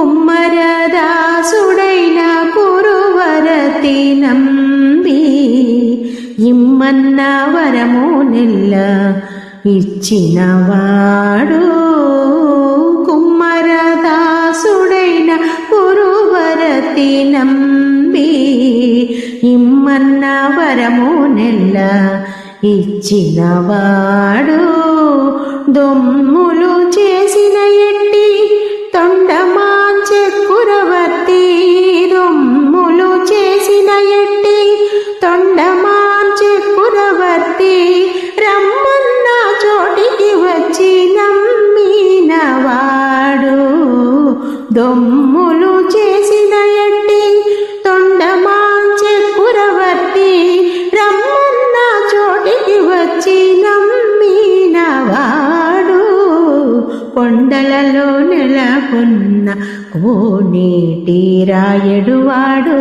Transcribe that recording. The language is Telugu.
కుమ్మరదాసుడైన కురువరతి నంబి ఇమ్మన్న వరము నెల్ల ఇచ్చినవాడు. కుమ్మరదాసుడైన కురువరతి నంబి ఇమ్మన్న వరము నెల్ల ఇచ్చినవాడు. దొమ్ములు చేసిన ఎట్టి తొండమాంచె కురవర్తి, దొమ్ములు చేసిన ఎట్టి తొండమాంచె కురవర్తి రమ్మన్న చోటికి వచ్చి నమ్మినవాడు. దొమ్ములు చేసిన ఎట్టి తొండమాంచె కురవర్తి రమ్మన్న చోటికి వచ్చి నమ్మినవాడు. కొండలలో నెలకొన్న కోనేటి రాయడువాడు,